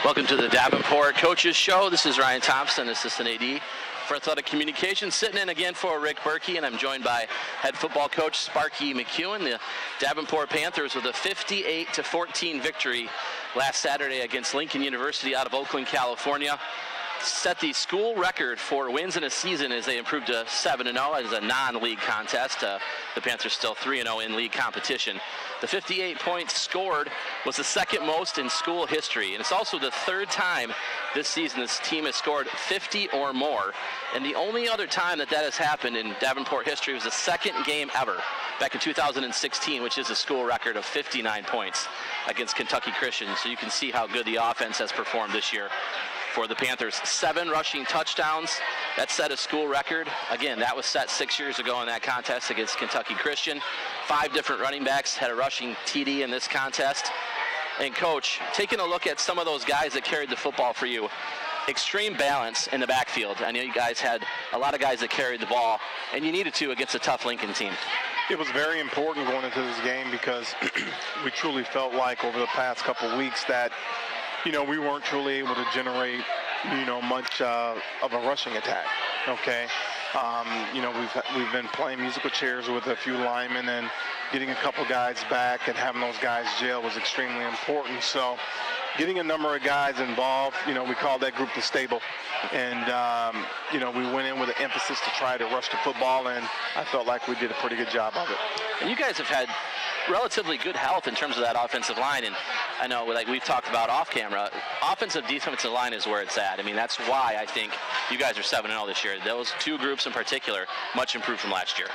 Welcome to the Davenport Coaches Show. This is Ryan Thompson, Assistant AD for Athletic Communications, sitting in again for Rick Berkey, and I'm joined by head football coach Sparky McEwen. The Davenport Panthers with a 58-14 victory last Saturday against Lincoln University out of Oakland, California. Set the school record for wins in a season as they improved to 7-0 as a non-league contest. The Panthers still 3-0 in league competition. The 58 points scored was the second most in school history, and it's also the third time this season this team has scored 50 or more. And the only other time that has happened in Davenport history was the second game ever, back in 2016, which is a school record of 59 points against Kentucky Christian. So you can see how good the offense has performed this year for the Panthers. 7 rushing touchdowns. That set a school record. Again, that was set 6 years ago in that contest against Kentucky Christian. 5 different running backs had a rushing TD in this contest. And Coach, taking a look at some of those guys that carried the football for you, extreme balance in the backfield. I know you guys had a lot of guys that carried the ball, and you needed to against a tough Lincoln team. It was very important going into this game because we truly felt like over the past couple of weeks that we weren't truly able to generate, much of a rushing attack, okay? We've been playing musical chairs with a few linemen, and getting a couple guys back and having those guys jail was extremely important. So getting a number of guys involved, we call that group the stable. And, we went in with an emphasis to try to rush the football, and I felt like we did a pretty good job of it. And you guys have had relatively good health in terms of that offensive line, and I know, like we've talked about off camera, offensive defensive line is where it's at. I mean, that's why I think you guys are 7-0 this year. Those two groups in particular, much improved from last year.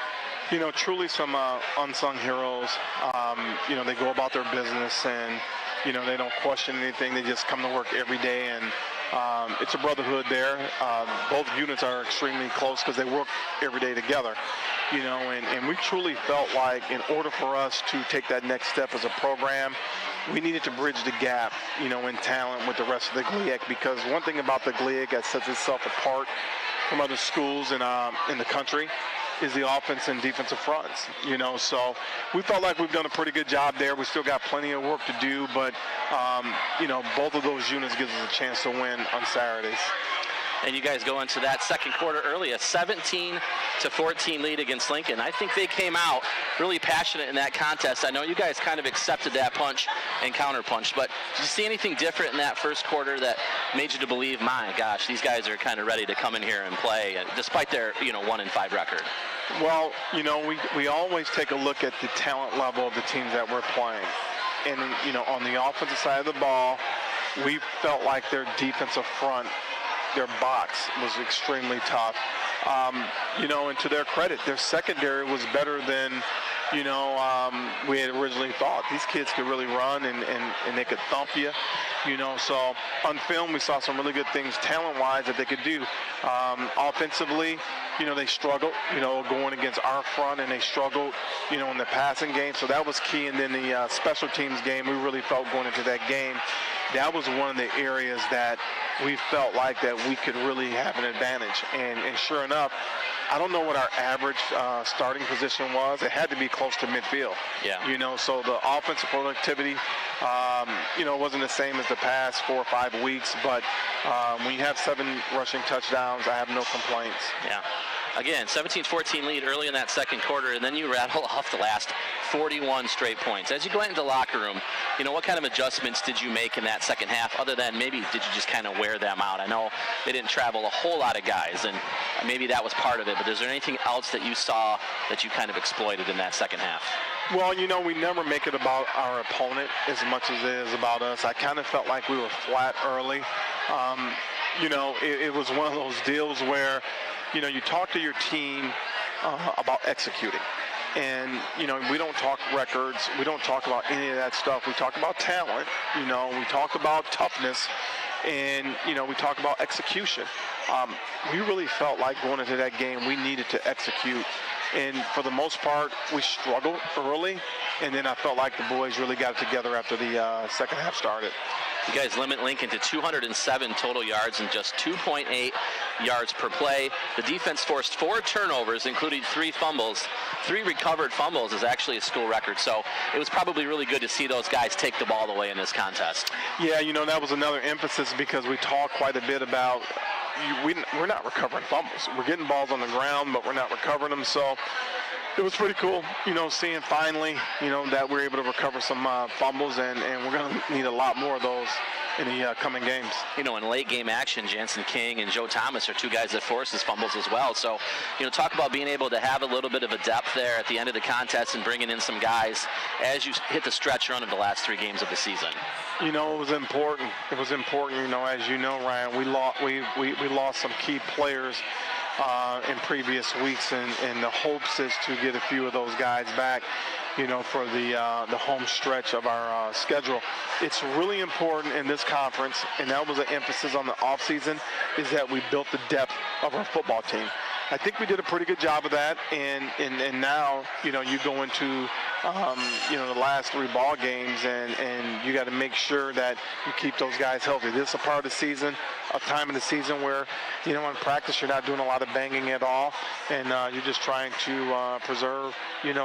Truly some unsung heroes. They go about their business, and they don't question anything. They just come to work every day, and it's a brotherhood there. Both units are extremely close because they work every day together. And we truly felt like in order for us to take that next step as a program, we needed to bridge the gap, in talent with the rest of the GLIAC, because one thing about the GLIAC that sets itself apart from other schools in the country is the offense and defensive fronts, so we felt like we've done a pretty good job there. We still got plenty of work to do, but, both of those units gives us a chance to win on Saturdays. And you guys go into that second quarter early, a 17-14 lead against Lincoln. I think they came out really passionate in that contest. I know you guys kind of accepted that punch and counterpunched, but did you see anything different in that first quarter that made you to believe, my gosh, these guys are kind of ready to come in here and play, despite their 1-5 record? Well, we always take a look at the talent level of the teams that we're playing. And, on the offensive side of the ball, we felt like their defensive front, their box was extremely tough. And to their credit, their secondary was better than, we had originally thought. These kids could really run and they could thump you, So on film, we saw some really good things talent-wise that they could do. Offensively, they struggled, going against our front, and they struggled, in the passing game. So that was key. And then the special teams game, we really felt going into that game, that was one of the areas that we felt like that we could really have an advantage. And sure enough, I don't know what our average starting position was. It had to be close to midfield. Yeah. So the offensive productivity, wasn't the same as the past 4 or 5 weeks. But when you have 7 rushing touchdowns, I have no complaints. Yeah. Again, 17-14 lead early in that second quarter, and then you rattle off the last 41 straight points. As you go into the locker room, what kind of adjustments did you make in that second half, other than maybe did you just kind of wear them out? I know they didn't travel a whole lot of guys, and maybe that was part of it, but is there anything else that you saw that you kind of exploited in that second half? Well, we never make it about our opponent as much as it is about us. I kind of felt like we were flat early. It was one of those deals where, you talk to your team about executing. And, we don't talk records. We don't talk about any of that stuff. We talk about talent. We talk about toughness. And, we talk about execution. We really felt like going into that game, we needed to execute. And for the most part, we struggled early. And then I felt like the boys really got it together after the second half started. You guys limit Lincoln to 207 total yards and just 2.8 yards per play. The defense forced 4 turnovers, including 3 fumbles. 3 recovered fumbles is actually a school record. So it was probably really good to see those guys take the ball away in this contest. Yeah, that was another emphasis because we talked quite a bit about we're not recovering fumbles. We're getting balls on the ground, but we're not recovering them. So it was pretty cool, seeing finally, that we're able to recover some fumbles, and we're going to need a lot more of those in the coming games. In late game action, Jansen King and Joe Thomas are 2 guys that forces fumbles as well. So, talk about being able to have a little bit of a depth there at the end of the contest and bringing in some guys as you hit the stretch run of the last 3 games of the season. It was important. It was important, as you know, Ryan, we lost some key players in previous weeks, and the hopes is to get a few of those guys back, for the home stretch of our schedule. It's really important in this conference, and that was an emphasis on the offseason, is that we built the depth of our football team. I think we did a pretty good job of that, and now, you go into, the last 3 ball games, and you got to make sure that you keep those guys healthy. This is a part of the season, a time of the season where, in practice you're not doing a lot of banging at all, and you're just trying to preserve,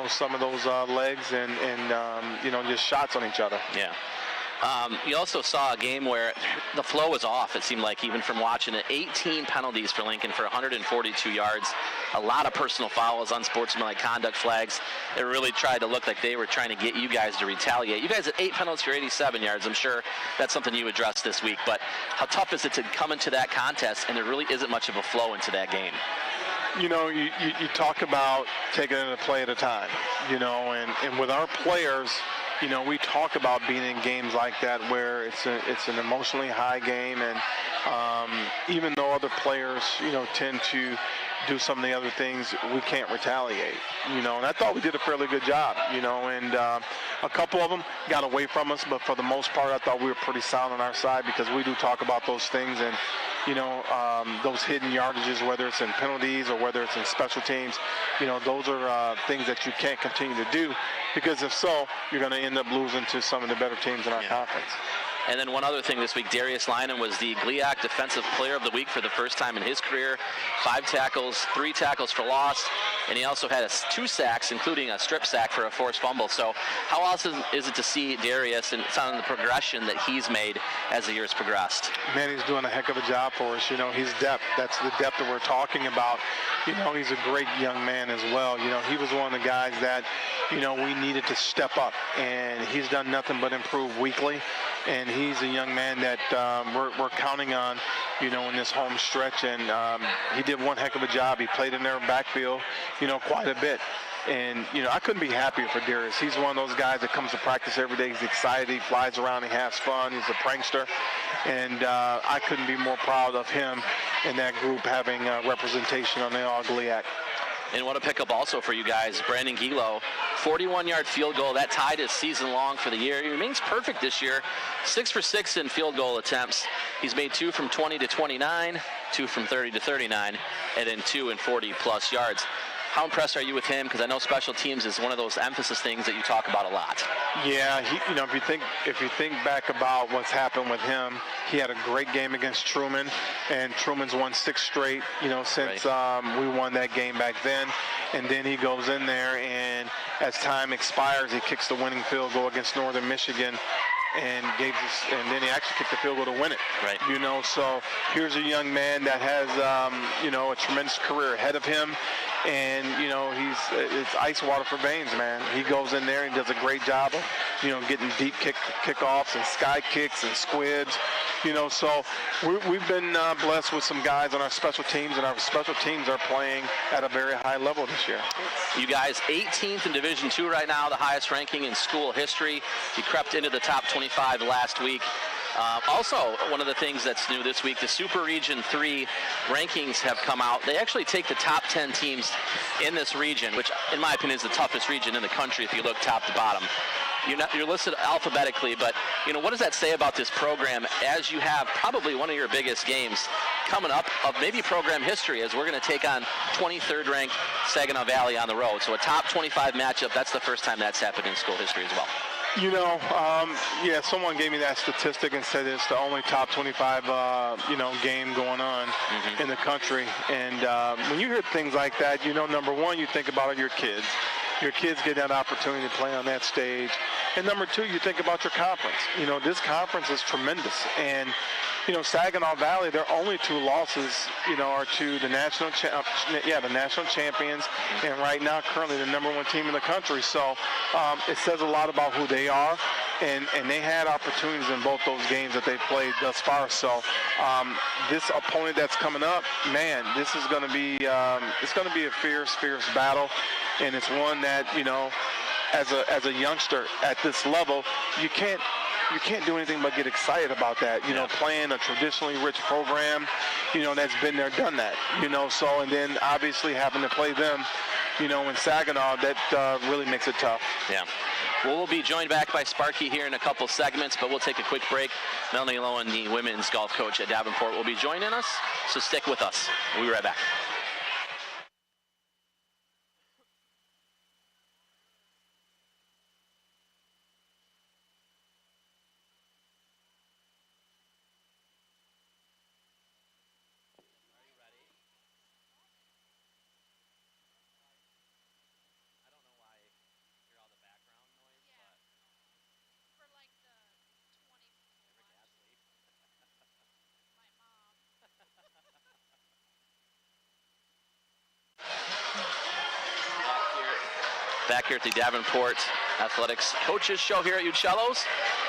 some of those legs and just shots on each other. Yeah. You also saw a game where the flow was off, it seemed like, even from watching it. 18 penalties for Lincoln for 142 yards. A lot of personal fouls, unsportsmanlike conduct flags. It really tried to look like they were trying to get you guys to retaliate. You guys had 8 penalties for 87 yards. I'm sure that's something you addressed this week. But how tough is it to come into that contest and there really isn't much of a flow into that game? You talk about taking it a play at a time, and with our players, we talk about being in games like that where it's an emotionally high game, and even though other players, tend to do some of the other things, we can't retaliate, and I thought we did a fairly good job, and a couple of them got away from us, but for the most part, I thought we were pretty sound on our side because we do talk about those things, and those hidden yardages, whether it's in penalties or whether it's in special teams, those are things that you can't continue to do, because if so, you're going to end up losing to some of the better teams in our conference. And then one other thing this week, Darius Lynham was the GLIAC Defensive Player of the Week for the first time in his career. 5 tackles, 3 tackles for loss, and he also had 2 sacks, including a strip sack for a forced fumble. So how awesome is it to see Darius and on the progression that he's made as the years progressed? Man, he's doing a heck of a job for us. He's depth. That's the depth that we're talking about. He's a great young man as well. He was one of the guys that, we needed to step up, and he's done nothing but improve weekly. And he's a young man that we're counting on, in this home stretch. And he did one heck of a job. He played in their backfield, quite a bit. And, I couldn't be happier for Darius. He's one of those guys that comes to practice every day. He's excited. He flies around. He has fun. He's a prankster. And I couldn't be more proud of him and that group having representation on the All-GLIAC. And what a pickup also for you guys, Brandon Gilo, 41-yard field goal. That tied his season long for the year. He remains perfect this year, 6 for 6 in field goal attempts. He's made 2 from 20 to 29, 2 from 30 to 39, and then 2 in 40-plus yards. How impressed are you with him? Because I know special teams is one of those emphasis things that you talk about a lot. Yeah, if you think back about what's happened with him, he had a great game against Truman, and Truman's won 6 straight, since we won that game back then. And then he goes in there, and as time expires, he kicks the winning field goal against Northern Michigan. And then he actually kicked the field goal to win it. Right. So here's a young man that has, a tremendous career ahead of him. And, it's ice water for veins, man. He goes in there and does a great job of, getting deep kickoffs and sky kicks and squibs. So we've been blessed with some guys on our special teams, and our special teams are playing at a very high level this year. You guys 18th in Division II right now, the highest ranking in school history. You crept into the top 25 last week. Also, one of the things that's new this week, the Super Region 3 rankings have come out. They actually take the top 10 teams in this region, which in my opinion is the toughest region in the country if you look top to bottom. You're listed alphabetically, but what does that say about this program as you have probably one of your biggest games coming up of maybe program history, as we're going to take on 23rd ranked Saginaw Valley on the road. So a top 25 matchup, that's the first time that's happened in school history as well. Yeah, someone gave me that statistic and said it's the only top 25, game going on in the country. And when you hear things like that, number one, you think about your kids. Your kids get that opportunity to play on that stage. And number two, you think about your conference. This conference is tremendous. And, Saginaw Valley, their only two losses, are to the national champions, and right now currently the number one team in the country. So it says a lot about who they are, and they had opportunities in both those games that they played thus far. So this opponent that's coming up, man, this is going to be it's going to be a fierce battle, and it's one that as a youngster at this level, you can't do anything but get excited about that, playing a traditionally rich program, that's been there, done that, so, and then obviously having to play them, in Saginaw, that really makes it tough. Yeah. Well, we'll be joined back by Sparky here in a couple segments, but we'll take a quick break. Melanie Loughin, the women's golf coach at Davenport, will be joining us, so stick with us. We'll be right back. Back here at the Davenport Athletics Coaches Show here at Uccello's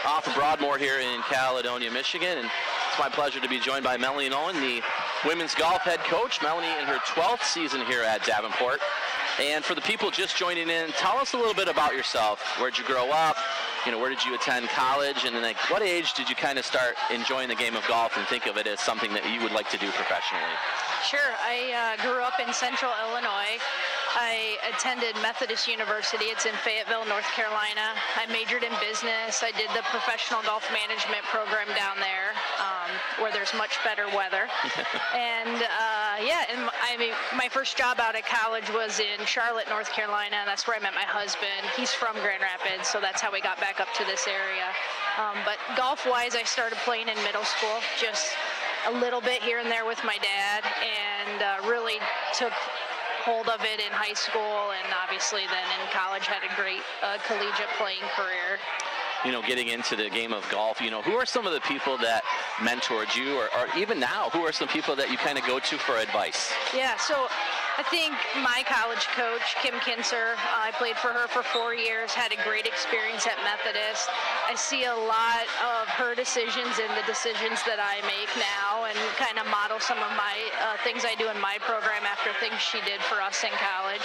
off of Broadmoor here in Caledonia, Michigan. And it's my pleasure to be joined by Melanie Loughin, the women's golf head coach. Melanie in her 12th season here at Davenport. And for the people just joining in, tell us a little bit about yourself. Where'd you grow up? Where did you attend college? And then, what age did you kind of start enjoying the game of golf and think of it as something that you would like to do professionally? Sure. I grew up in Central Illinois. I attended Methodist University. It's in Fayetteville, North Carolina. I majored in business. I did the professional golf management program down there, where there's much better weather. And my first job out of college was in Charlotte, North Carolina. That's where I met my husband. He's from Grand Rapids, so that's how we got back up to this area. But golf-wise, I started playing in middle school, just a little bit here and there with my dad, and really took hold of it in high school, and obviously then in college had a great collegiate playing career. Getting into the game of golf, who are some of the people that mentored you, or even now, who are some people that you kind of go to for advice? Yeah, so I think my college coach, Kim Kinser, I played for her for 4 years, had a great experience at Methodist. I see a lot of her decisions in the decisions that I make now, and kind of model some of my things I do in my program after things she did for us in college.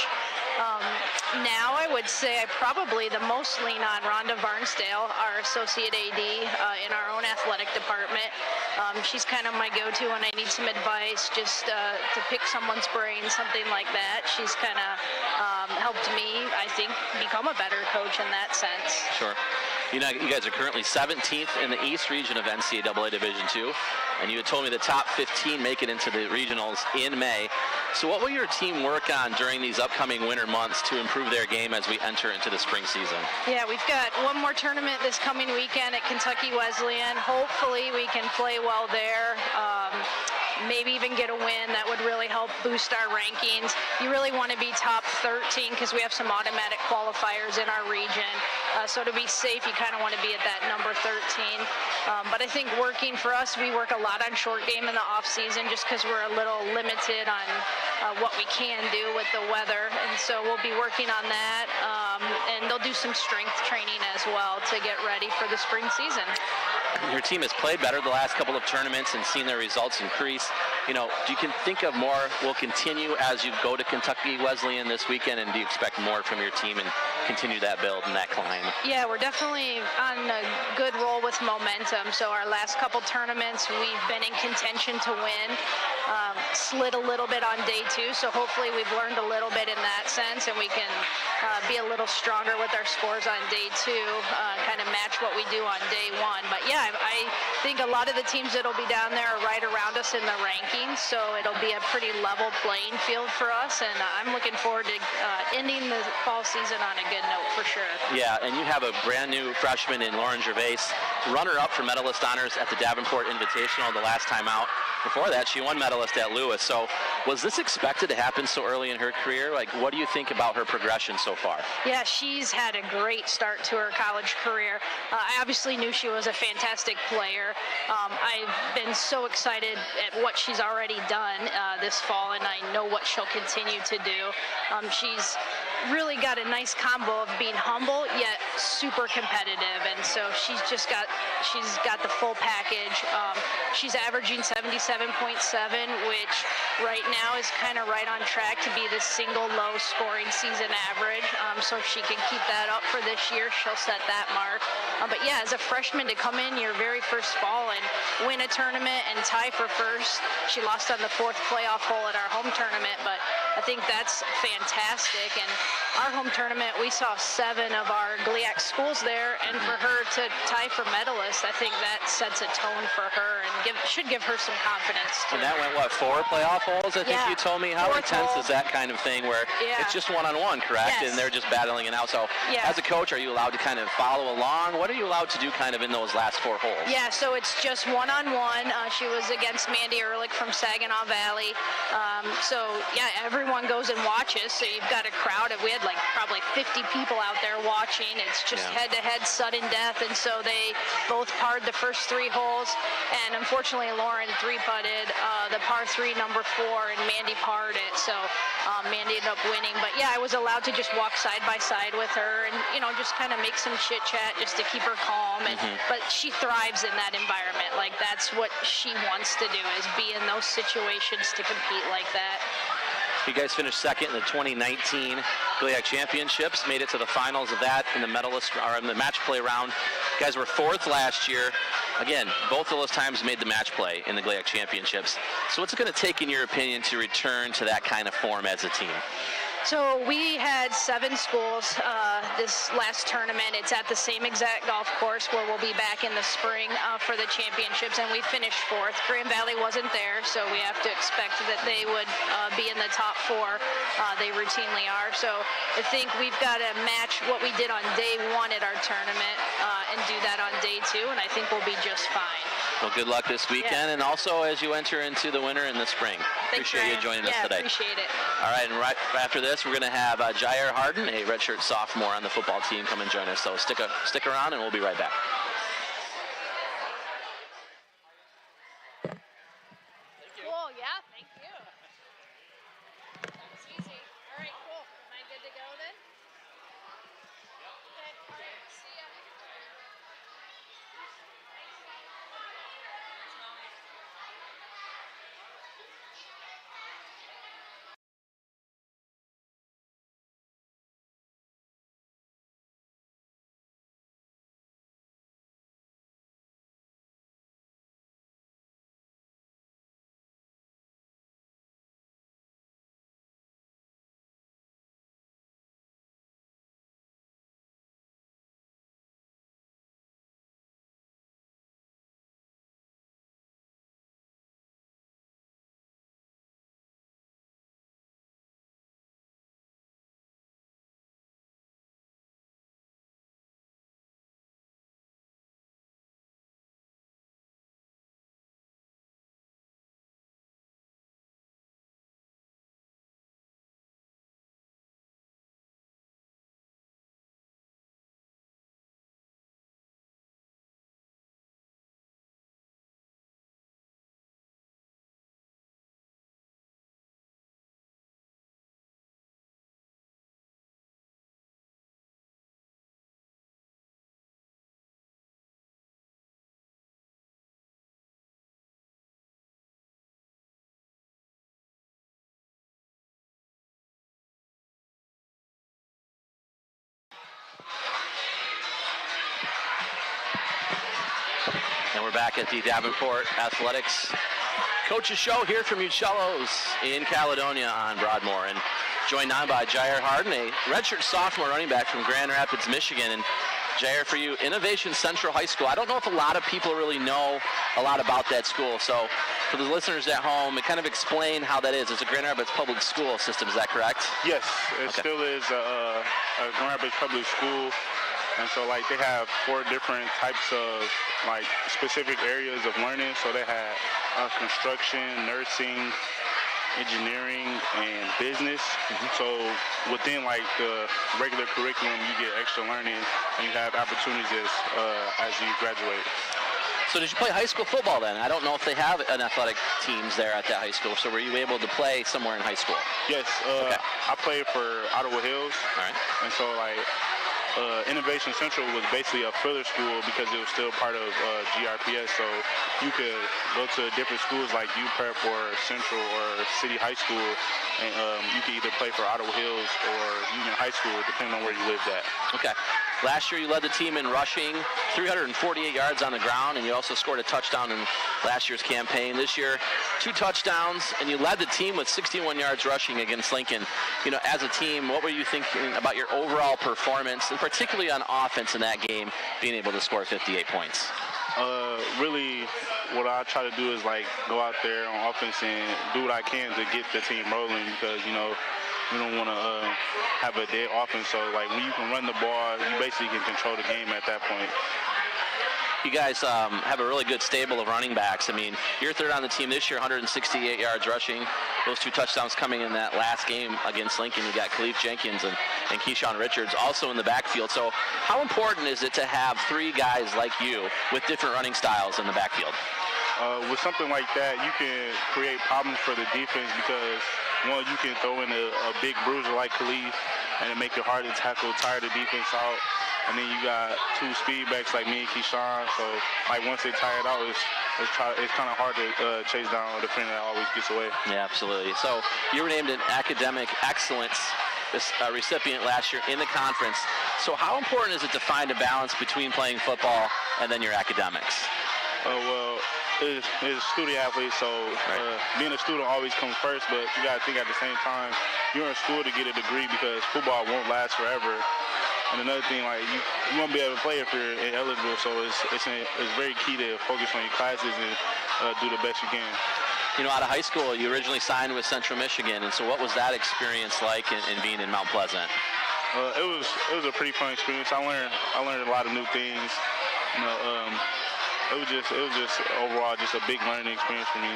Now I would say I probably the most lean on Rhonda Varnsdale, our associate AD in our own athletic department. She's kind of my go-to when I need some advice, just to pick someone's brain, something like that. She's kind of helped me, I think, become a better coach in that sense. Sure. You guys are currently 17th in the East region of NCAA Division II, and you had told me the top 15 make it into the regionals in May. So what will your team work on during these upcoming winter months to improve their game as we enter into the spring season? Yeah, we've got one more tournament this coming weekend at Kentucky Wesleyan. Hopefully we can play well there. Maybe even get a win. That would really help boost our rankings. You really want to be top 13 because we have some automatic qualifiers in our region. So to be safe, you kind of want to be at that number 13. But I think working for us, we work a lot on short game in the off season just because we're a little limited on what we can do with the weather. And so we'll be working on that. And they'll do some strength training as well to get ready for the spring season. Your team has played better the last couple of tournaments and seen their results increase. Do you can think of more will continue as you go to Kentucky Wesleyan this weekend, and do you expect more from your team and continue that build and that climb? Yeah, we're definitely on a good roll with with momentum. So our last couple tournaments, we've been in contention to win. Slid a little bit on day 2, so hopefully we've learned a little bit in that sense, and we can be a little stronger with our scores on day 2, kind of match what we do on day 1. But yeah, I think a lot of the teams that'll be down there are right around us in the rankings, so it'll be a pretty level playing field for us, and I'm looking forward to ending the fall season on a good note for sure. Yeah, and you have a brand new freshman in Lauren Gervais, runner-up for medalist honors at the Davenport Invitational the last time out. Before that, she won medalist at Lewis. So was this expected to happen so early in her career? Like, what do you think about her progression so far? Yeah, she's had a great start to her college career. I obviously knew she was a fantastic player. I've been so excited at what she's already done this fall, and I know what she'll continue to do. She's really got a nice combo of being humble yet super competitive, and so she's got the full package. She's averaging 77.7, which right now is kind of right on track to be the single low scoring season average. So if she can keep that up for this year, she'll set that mark. But yeah, as a freshman to come in your very first fall and win a tournament and tie for first. She lost on the 4th playoff hole at our home tournament, but I think that's fantastic. And our home tournament, we saw 7 of our GLIAC schools there, and for her to tie for medalist, I think that sets a tone for her and should give her some confidence too. And that went, what, 4 playoff holes, I think you told me? How intense is that kind of thing where it's just one-on-one, correct? Yes. And they're just battling it out. So as a coach, are you allowed to kind of follow along? What are you allowed to do kind of in those last 4 holes? Yeah, so it's just one-on-one. She was against Mandy Ehrlich from Saginaw Valley. So yeah, everyone goes and watches. So you've got a crowd of, we had like probably 50 people out there watching. It's just head-to-head sudden death. And so they both parred the first 3 holes. And unfortunately, Lauren 3-putted the par 3 number 4, and Mandy parred it. So Mandy ended up winning. But yeah, I was allowed to just walk side by side with her and, you know, just kind of make some chit chat just to keep her calm. And but she thrives in that environment. Like, that's what she wants to do, is be in those situations to compete like that. You guys finished second in the 2019 GLIAC Championships, made it to the finals of that in the medalist or in the match play round. You guys were 4th last year. Again, both of those times made the match play in the GLIAC Championships. So what's it going to take, in your opinion, to return to that kind of form as a team? So we had 7 schools this last tournament. It's at the same exact golf course where we'll be back in the spring for the championships, and we finished 4th. Grand Valley wasn't there, so we have to expect that they would be in the top 4. They routinely are. So I think we've got to match what we did on day 1 at our tournament and do that on day 2, and I think we'll be just fine. Well, good luck this weekend, and also as you enter into the winter in the spring. Thanks, appreciate you joining us today. Appreciate it. All right, and right after this, we're going to have Jair Harden, a redshirt sophomore on the football team, come and join us. So stick around, and we'll be right back. Cool, yeah, thank you. That was easy. All right, cool. Am I good to go then? Okay, all right, see ya. We're back at the Davenport Athletics Coaches Show here from Uccello's in Caledonia on Broadmoor. And joined on by Jair Harden, a redshirt sophomore running back from Grand Rapids, Michigan. And Jair, for you, Innovation Central High School. I don't know if a lot of people really know a lot about that school. So for the listeners at home, kind of explain how that is. It's a Grand Rapids public school system, is that correct? Yes, it still is a Grand Rapids public school. And so, like, they have 4 different types of, like, specific areas of learning. So they have construction, nursing, engineering, and business. So within, like, the regular curriculum, you get extra learning, and you have opportunities as you graduate. So did you play high school football then? I don't know if they have an athletic teams there at that high school. So were you able to play somewhere in high school? Yes, Okay. I played for Ottawa Hills. All right. And so, like, Innovation Central was basically a filler school because it was still part of GRPS. So you could go to different schools like UPrep or Central or City High School, and you could either play for Ottawa Hills or Union High School, depending on where you lived at. Okay. Last year you led the team in rushing, 348 yards on the ground, and you also scored a touchdown in last year's campaign. This year, 2 touchdowns, and you led the team with 61 yards rushing against Lincoln. You know, as a team, what were you thinking about your overall performance, and particularly on offense in that game, being able to score 58 points? Really, what I try to do is, like, go out there on offense and do what I can to get the team rolling because, you know, we don't want to have a dead offense. So, like, when you can run the ball, you basically can control the game at that point. You guys have a really good stable of running backs. I mean, you're third on the team this year, 168 yards rushing. Those 2 touchdowns coming in that last game against Lincoln. You got Khalif Jenkins and Keyshawn Richards also in the backfield. So how important is it to have 3 guys like you with different running styles in the backfield? With something like that, you can create problems for the defense because, one, you can throw in a big bruiser like Khalif and it make it hard to tackle, tire the defense out. And then you got 2 speed backs like me and Keyshawn. So, like, once they tire it out, it's kind of hard to chase down a defender that always gets away. Yeah, absolutely. So you were named an academic excellence recipient last year in the conference. So how important is it to find a balance between playing football and then your academics? Well, it's a student athlete, so being a student always comes first, but you got to think at the same time, you're in school to get a degree because football won't last forever. And another thing, like, you won't be able to play if you're ineligible, so it's very key to focus on your classes and do the best you can. You know, out of high school, you originally signed with Central Michigan, and so what was that experience like in being in Mount Pleasant? It was a pretty fun experience. I learned a lot of new things. You know, it was just overall just a big learning experience for me.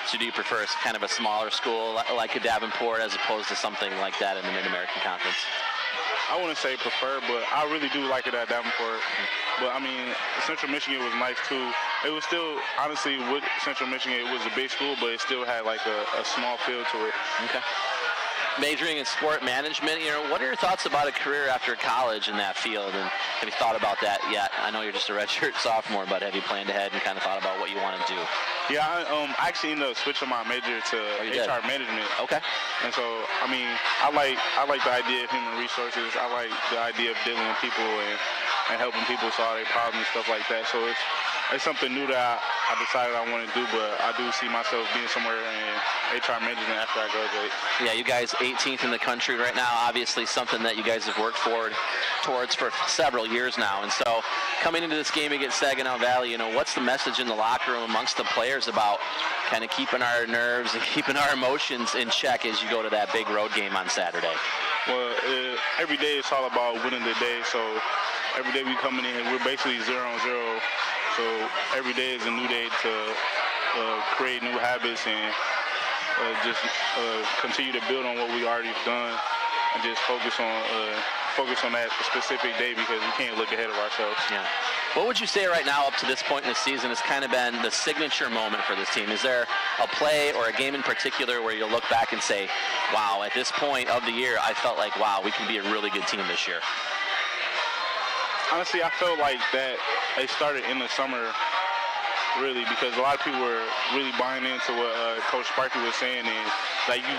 So do you prefer kind of a smaller school like a Davenport as opposed to something like that in the Mid-American Conference? I wouldn't say prefer, but I really do like it at Davenport. But, I mean, Central Michigan was nice, too. It was still, honestly, with Central Michigan, it was a big school, but it still had, like, a small feel to it. Okay. Majoring in sport management, you know, what are your thoughts about a career after college in that field? And have you thought about that yet? I know you're just a redshirt sophomore, but have you planned ahead and kind of thought about what you want to do? Yeah, I actually ended up switching my major to HR management. Okay. And so, I mean, I like the idea of human resources. I like the idea of dealing with people and helping people solve their problems and stuff like that. So it's something new that I decided I want to do, but I do see myself being somewhere in HR management after I graduate. Yeah, you guys 18th in the country right now, obviously something that you guys have worked towards for several years now. And so coming into this game against Saginaw Valley, you know, what's the message in the locker room amongst the players about kind of keeping our nerves and keeping our emotions in check as you go to that big road game on Saturday? Well, every day it's all about winning the day. So every day we coming in, we're basically 0-0. So every day is a new day to create new habits and just continue to build on what we already done and just focus on that specific day because we can't look ahead of ourselves. Yeah. What would you say right now up to this point in the season has kind of been the signature moment for this team? Is there a play or a game in particular where you'll look back and say, wow, at this point of the year, I felt like, wow, we can be a really good team this year? Honestly, I felt like that it started in the summer, really, because a lot of people were really buying into what Coach Sparky was saying, and like you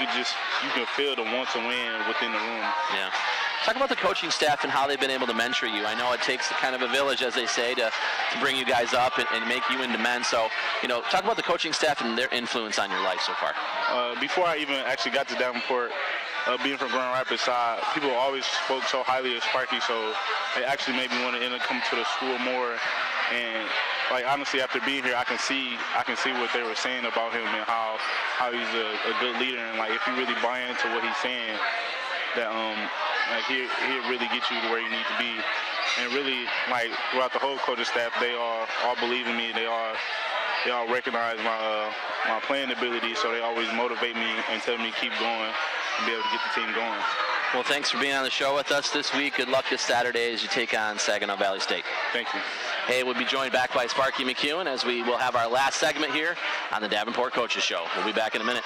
can feel the want to win within the room. Yeah. Talk about the coaching staff and how they've been able to mentor you. I know it takes kind of a village, as they say, to bring you guys up and make you into men. So, talk about the coaching staff and their influence on your life so far. Before I even actually got to Davenport, being from Grand Rapids side, people always spoke so highly of Sparky, so it actually made me want to come to the school more. And honestly, after being here, I can see what they were saying about him and how he's a good leader, and if you really buy into what he's saying, that he'll really get you to where you need to be. And really, throughout the whole coaching staff, they all believe in me. They all recognize my playing ability, so they always motivate me and tell me to keep going and be able to get the team going. Well, thanks for being on the show with us this week. Good luck this Saturday as you take on Saginaw Valley State. Thank you. Hey, we'll be joined back by Sparky McEwen as we will have our last segment here on the Davenport Coaches Show. We'll be back in a minute.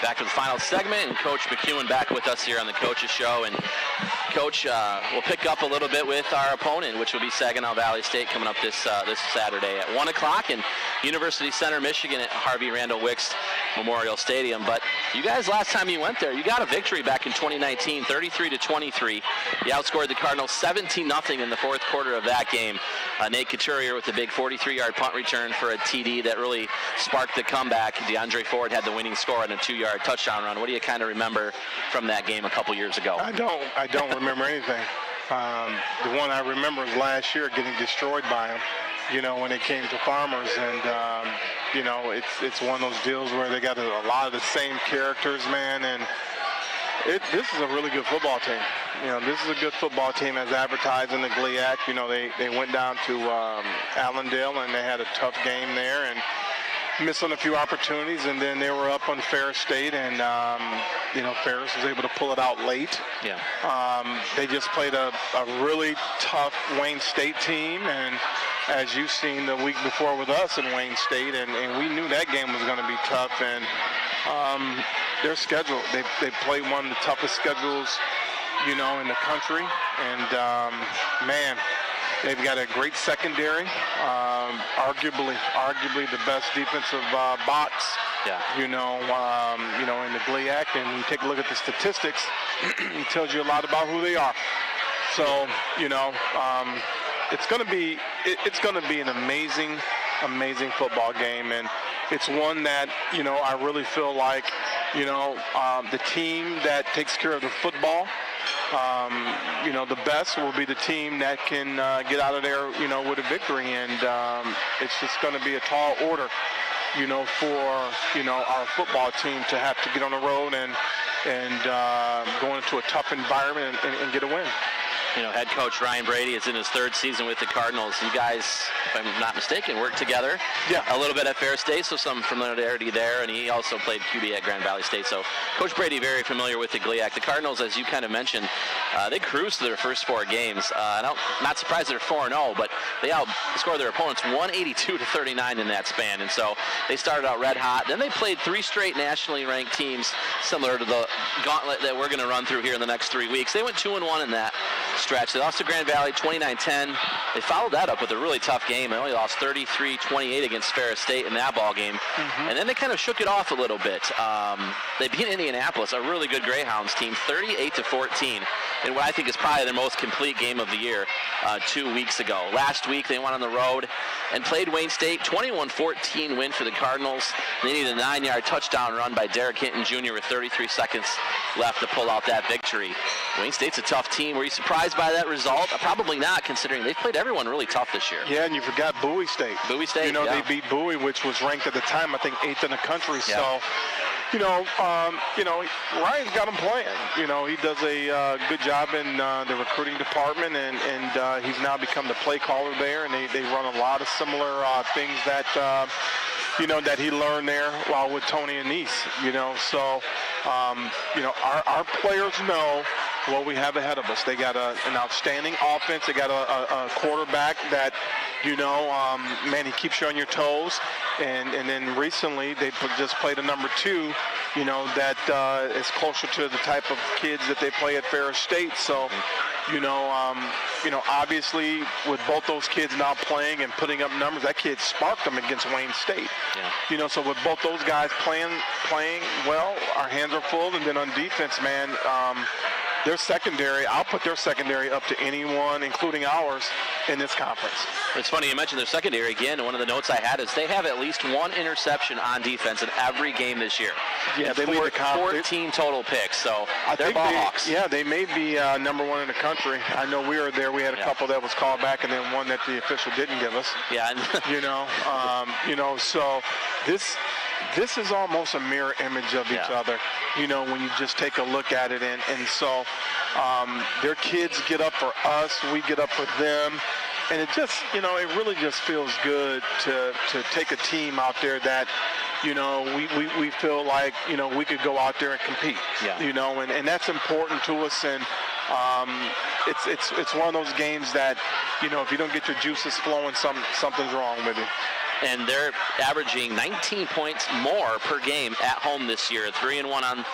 Back to the final segment, and Coach McEwen back with us here on the Coaches Show. And Coach, we'll pick up a little bit with our opponent, which will be Saginaw Valley State, coming up this Saturday at 1 o'clock in University Center, Michigan, at Harvey Randall Wicks Memorial Stadium. But you guys, last time you went there, you got a victory back in 2019, 33-23. You outscored the Cardinals 17-0 in the fourth quarter of that game. Nate Couturier with a big 43-yard punt return for a TD that really sparked the comeback. DeAndre Ford had the winning score on a 2-yard touchdown run. What do you kind of remember from that game a couple years ago? I don't remember anything. The one I remember is last year getting destroyed by them, when it came to Farmers. And, it's one of those deals where they got a lot of the same characters, man. And this is a really good football team. This is a good football team as advertised in the GLIAC. They went down to Allendale, and they had a tough game there and missed on a few opportunities, and then they were up on Ferris State, and Ferris was able to pull it out late. Yeah. They just played a really tough Wayne State team, and as you've seen the week before with us in Wayne State, and we knew that game was going to be tough. And their schedule, they played one of the toughest schedules, in the country, and man, they've got a great secondary, arguably the best defensive box, in the GLIAC. And when you take a look at the statistics, it tells you a lot about who they are. So, it's going to be an amazing football game, and it's one that I really feel like the team that takes care of the football. The best will be the team that can get out of there, with a victory. And it's just going to be a tall order, for, our football team to have to get on the road and go into a tough environment and get a win. Head coach Ryan Brady is in his third season with the Cardinals. You guys, if I'm not mistaken, worked together a little bit at Ferris State, so some familiarity there, and he also played QB at Grand Valley State. So Coach Brady very familiar with the GLIAC. The Cardinals, as you kind of mentioned, they cruised through their first 4 games. I'm not surprised they're 4-0, but they outscored their opponents 182-39 in that span, and so they started out red hot. Then they played 3 straight nationally ranked teams, similar to the gauntlet that we're going to run through here in the next 3 weeks. They went 2-1 in that stretch. They lost to Grand Valley 29-10. They followed that up with a really tough game. They only lost 33-28 against Ferris State in that ball game. And then they kind of shook it off a little bit. They beat Indianapolis, a really good Greyhounds team, 38-14, in what I think is probably their most complete game of the year 2 weeks ago. Last week they went on the road and played Wayne State, 21-14 win for the Cardinals. They needed a 9-yard touchdown run by Derek Hinton Jr. with 33 seconds left to pull out that victory. Wayne State's a tough team. Were you surprised by that result? Probably not, considering they've played everyone really tough this year. Yeah, and you forgot Bowie State. Bowie State, They beat Bowie, which was ranked at the time, I think, 8th in the country. So, Ryan's got him playing. He does a good job in the recruiting department, and he's now become the play caller there, and they run a lot of similar things that, that he learned there while with Tony Anise, So, our players know what we have ahead of us. They got an outstanding offense. They got a quarterback that, man, he keeps you on your toes. And then recently they just played a number 2, that is closer to the type of kids that they play at Ferris State. So, obviously with both those kids now playing and putting up numbers, that kid sparked them against Wayne State. Yeah. So with both those guys playing well, our hands are full. And then on defense, man, their secondary, I'll put their secondary up to anyone, including ours, in this conference. It's funny you mentioned their secondary again. One of the notes I had is they have at least 1 interception on defense in every game this year. Yeah, they lead the conference. 14 total picks, so they're ball hawks. Yeah, they may be number 1 in the country. I know we were there. We had a couple that was called back, and then one that the official didn't give us. Yeah. So this is almost a mirror image of each other, when you just take a look at it. And so their kids get up for us, we get up for them. And it just, it really just feels good to take a team out there that, we feel like, we could go out there and compete, and that's important to us. And it's one of those games that, if you don't get your juices flowing, something's wrong with you. And they're averaging 19 points more per game at home this year, 3-1 on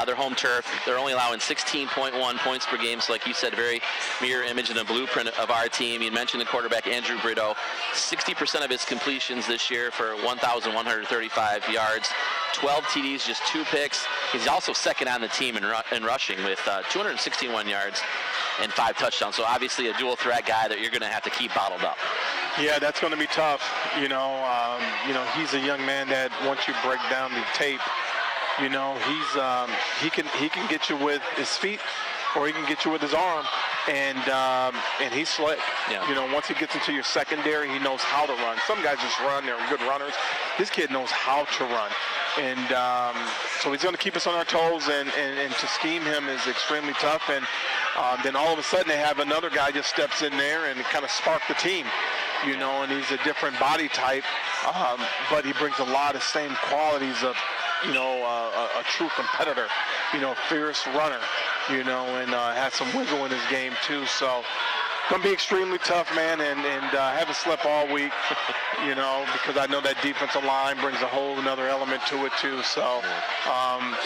their home turf. They're only allowing 16.1 points per game. So like you said, very mirror image and a blueprint of our team. You mentioned the quarterback, Andrew Brito. 60% of his completions this year for 1,135 yards, 12 TDs, just 2 picks. He's also second on the team in rushing with 261 yards and 5 touchdowns. So obviously a dual threat guy that you're going to have to keep bottled up. Yeah, that's going to be tough. He's a young man that once you break down the tape, he can get you with his feet, or he can get you with his arm, and he's slick. Yeah. Once he gets into your secondary, he knows how to run. Some guys just run; they're good runners. This kid knows how to run, and so he's going to keep us on our toes. And to scheme him is extremely tough. And then all of a sudden, they have another guy just steps in there and kind of spark the team. And he's a different body type, but he brings a lot of same qualities of, a true competitor, fierce runner, and has some wiggle in his game too. So going to be extremely tough, man, and haven't slept all week, because I know that defensive line brings a whole another element to it too. So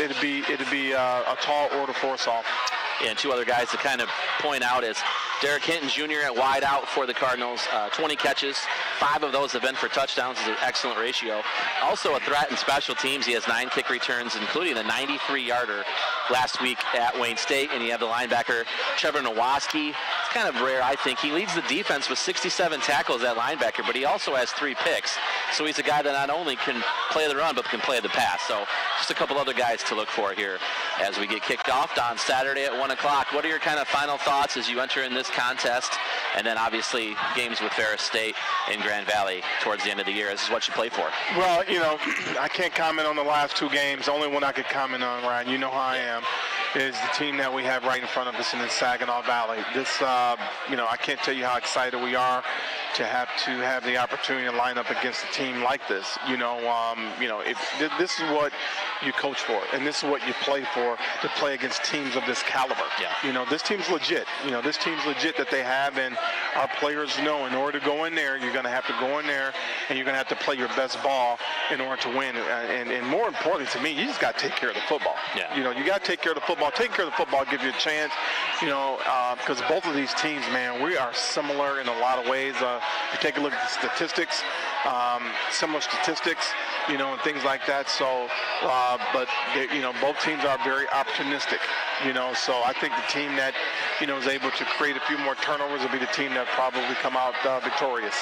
it'd be a tall order for us all. And 2 other guys to kind of point out is Derek Hinton Jr. at wide out for the Cardinals, 20 catches, 5 of those have been for touchdowns. Is an excellent ratio. Also a threat in special teams. He has 9 kick returns, including the 93-yarder last week at Wayne State. And you have the linebacker Trevor Nowaski. It's kind of rare, I think. He leads the defense with 67 tackles at linebacker, but he also has 3 picks. So he's a guy that not only can play the run, but can play the pass. So just a couple other guys to look for here as we get kicked off on Saturday at 1 o'clock. What are your kind of final thoughts as you enter in this contest? And then obviously games with Ferris State and Grand Valley towards the end of the year. This is what you play for. Well, I can't comment on the last 2 games. The only one I could comment on, Ryan, you know how I am, is the team that we have right in front of us in the Saginaw Valley. This, I can't tell you how excited we are to have the opportunity to line up against a team like this. If this is what you coach for, and this is what you play for, to play against teams of this caliber. Yeah. This team's legit. This team's legit that they have, and our players know in order to go in there, you're going to have to go in there, and you're going to have to play your best ball in order to win. And more importantly to me, you just got to take care of the football. Yeah. You got to take care of the football. Taking care of the football gives you a chance, because both of these teams, man, we are similar in a lot of ways. You take a look at the statistics, similar statistics, and things like that. So, but both teams are very opportunistic, So I think the team that, is able to create a few more turnovers will be the team that probably come out victorious.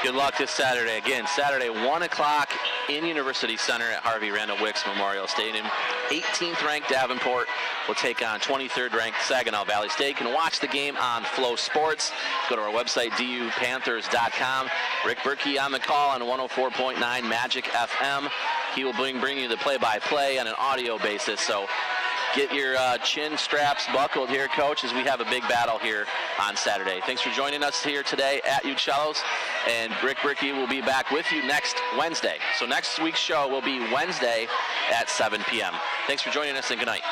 Good luck this Saturday. Again, Saturday, 1 o'clock in University Center at Harvey Randall Wicks Memorial Stadium. 18th ranked Davenport will take on 23rd ranked Saginaw Valley State. You can watch the game on Flow Sports. Go to our website, dupanthers.com. Rick Berkey on the call on 104.9 Magic FM. He will bring you the play-by-play on an audio basis. So get your chin straps buckled here, Coach, as we have a big battle here on Saturday. Thanks for joining us here today at Uccello's, and Rick Berkey will be back with you next Wednesday. So next week's show will be Wednesday at 7 p.m. Thanks for joining us, and good night.